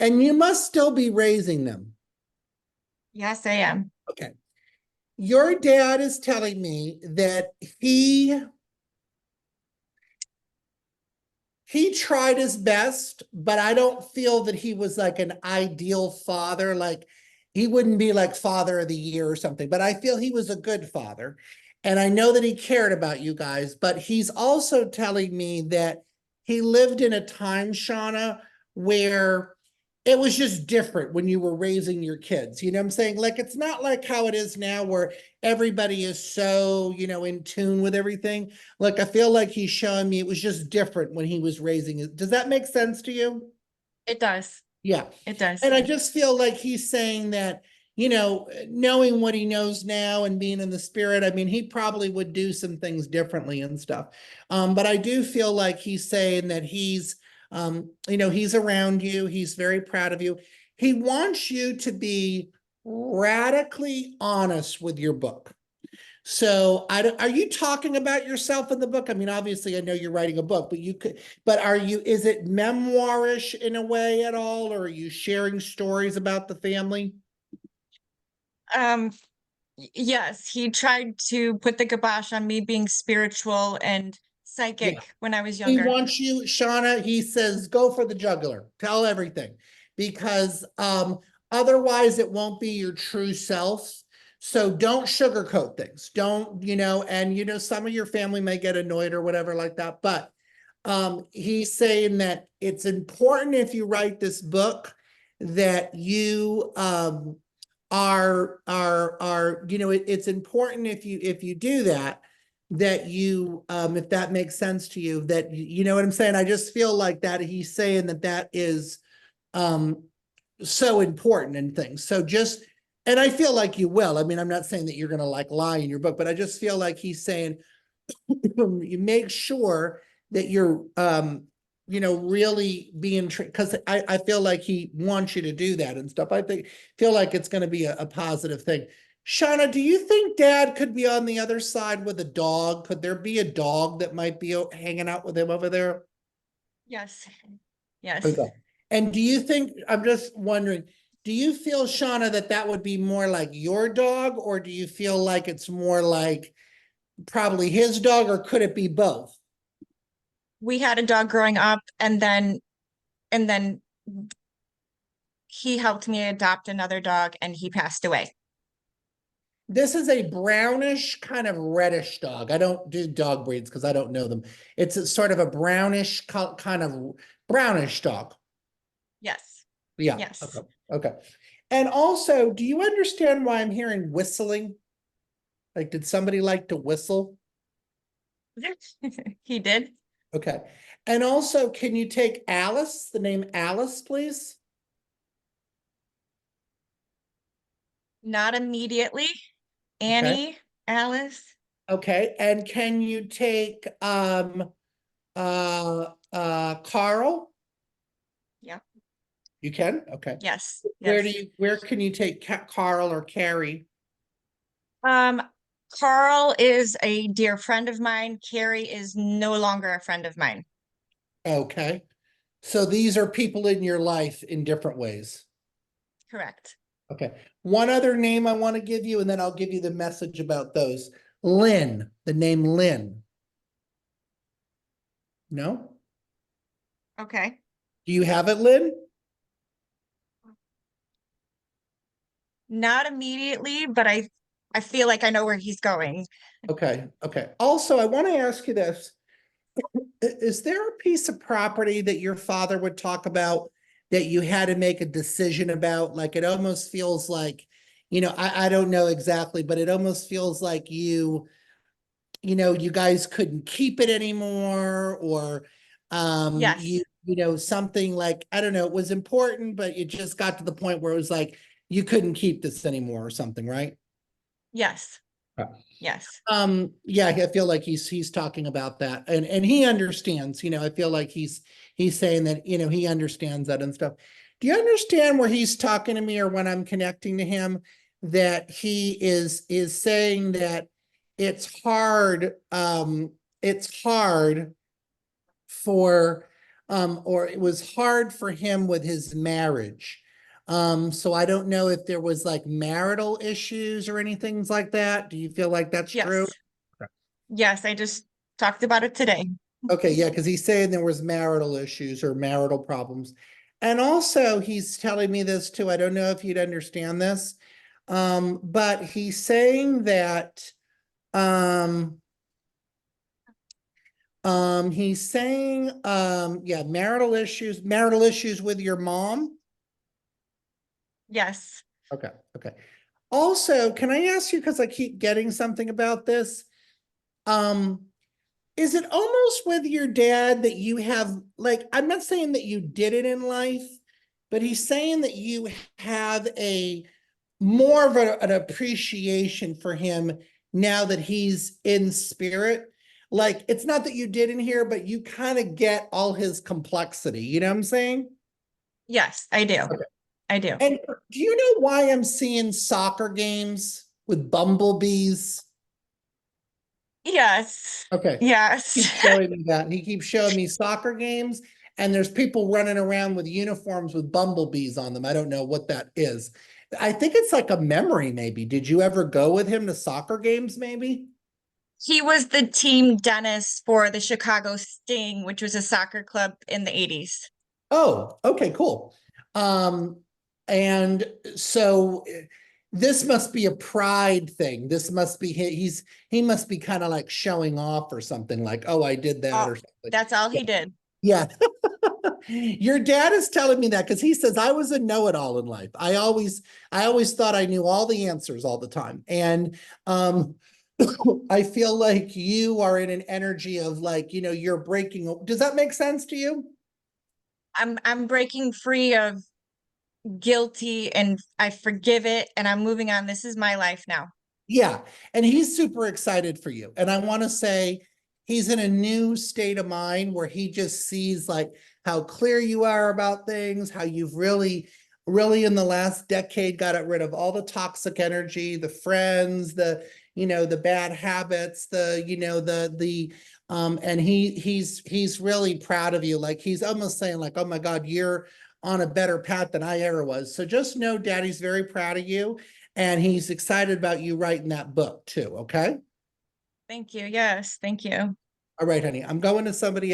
And you must still be raising them. Yes, I am. Okay. Your dad is telling me that he tried his best, but I don't feel that he was like an ideal father. Like he wouldn't be like father of the year or something, but I feel he was a good father. And I know that he cared about you guys, but he's also telling me that he lived in a time, Shauna, where it was just different when you were raising your kids. You know what I'm saying? Like, it's not like how it is now where everybody is so, in tune with everything. Like, I feel like he's showing me it was just different when he was raising it. Does that make sense to you? It does. Yeah. It does. And I just feel like he's saying that, knowing what he knows now and being in the spirit, I mean, he probably would do some things differently and stuff. But I do feel like he's saying that he's around you. He's very proud of you. He wants you to be radically honest with your book. So are you talking about yourself in the book? I mean, obviously I know you're writing a book, but is it memoirish in a way at all? Or are you sharing stories about the family? Um, yes, he tried to put the kibosh on me being spiritual and Yeah. psychic when I was He younger. wants you, Shauna, he says, go for the jugular, tell everything, because otherwise it won't be your true self. So don't sugarcoat things. Don't, and some of your family may get annoyed or whatever like that, but he's saying that it's important if you write this book that you it's important if you do that if that makes sense to you, that you know what I'm saying. I just feel like that he's saying that is um so important and things. So just, and I feel like you will. I mean, I'm not saying that you're going to like lie in your book, but I just feel like he's saying you make sure that you're really being, because I feel like he wants you to do that and stuff. Feel like it's going to be a positive thing. Shauna, do you think dad could be on the other side with a dog? Could there be a dog that might be hanging out with him over there? Yes. Yes. Okay. And do you think, I'm just wondering, do you feel, Shauna, that would be more like your dog, or do you feel like it's more like probably his dog, or could it be both? We had a dog growing up, and then he helped me adopt another dog and he passed away. This is a brownish, kind of reddish dog. I don't do dog breeds because I don't know them. It's a sort of a brownish, kind of brownish dog. Yes. Yeah. Okay. Yes. Okay. And also, do you understand why I'm hearing whistling? Like, did somebody like to whistle? He did. Okay. And also, can you take Alice, the name Alice, please? Not immediately. Okay. Annie, Alice. Okay. And can you take Carl? Yeah. You can? Okay. Yes. Where Yes. where can you take Carl or Carrie? Um, Carl is a dear friend of mine. Carrie is no longer a friend of mine. Okay. So these are people in your life in different ways. Correct. Okay. One other name I want to give you, and then I'll give you the message about those. Lynn, the name Lynn. No? Okay. Do you have it, Lynn? Not immediately, but I feel like I know where he's going. Okay. Okay. Also, I want to ask you this. Is there a piece of property that your father would talk about that you had to make a decision about? Like, it almost feels like, I don't know exactly, but it almost feels like you guys couldn't keep it anymore, or Yes. something like, I don't know, it was important, but it just got to the point where it was like you couldn't keep this anymore or something, right? Yes. Yeah. Yes. Yeah, I feel like he's talking about that, and he understands. I feel like he's saying that he understands that and stuff. Do you understand where he's talking to me, or when I'm connecting to him, that he is saying that it's hard, it's hard for or it was hard for him with his marriage. So I don't know if there was like marital issues or anything like that. Do you feel like that's true? Yes. Yes, I just talked about it today. Okay, yeah, because he's saying there was marital issues or marital problems. And also he's telling me this too. I don't know if you'd understand this. But he's saying that um yeah, marital issues with your mom. Yes. Okay, okay. Also, can I ask you, because I keep getting something about this? Um, is it almost with your dad that you have, like, I'm not saying that you did it in life, but he's saying that you have a more of an appreciation for him now that he's in spirit. Like, it's not that you did in here, but you kind of get all his complexity. You know what I'm saying? Yes, I do. Okay. I do. And do you know why I'm seeing soccer games with bumblebees? Yes. Okay. Yes. Keeps showing me that. And he keeps showing me soccer games, and there's people running around with uniforms with bumblebees on them. I don't know what that is. I think it's like a memory, maybe. Did you ever go with him to soccer games, maybe? He was the team dentist for the Chicago Sting, which was a soccer club in the 80s. Oh, okay, cool. Um, and so this must be a pride thing. This must be he must be kind of like showing off or something like, oh, I did that Oh, or something. that's all Yeah. he did. Yeah. Your dad is telling me that because he says I was a know-it-all in life. I always thought I knew all the answers all the time. And um I feel like you are in an energy of like, you're breaking. Does that make sense to you? I'm breaking free of guilty and I forgive it and I'm moving on. This is my life now. Yeah. And he's super excited for you. And I want to say he's in a new state of mind where he just sees like how clear you are about things, how you've really in the last decade got rid of all the toxic energy, the friends, the bad habits, and he's really proud of you. Like he's almost saying like, oh my God, you're on a better path than I ever was. So just know daddy's very proud of you. And he's excited about you writing that book too, okay? Thank you. Yes, thank you. All right, honey, I'm going to somebody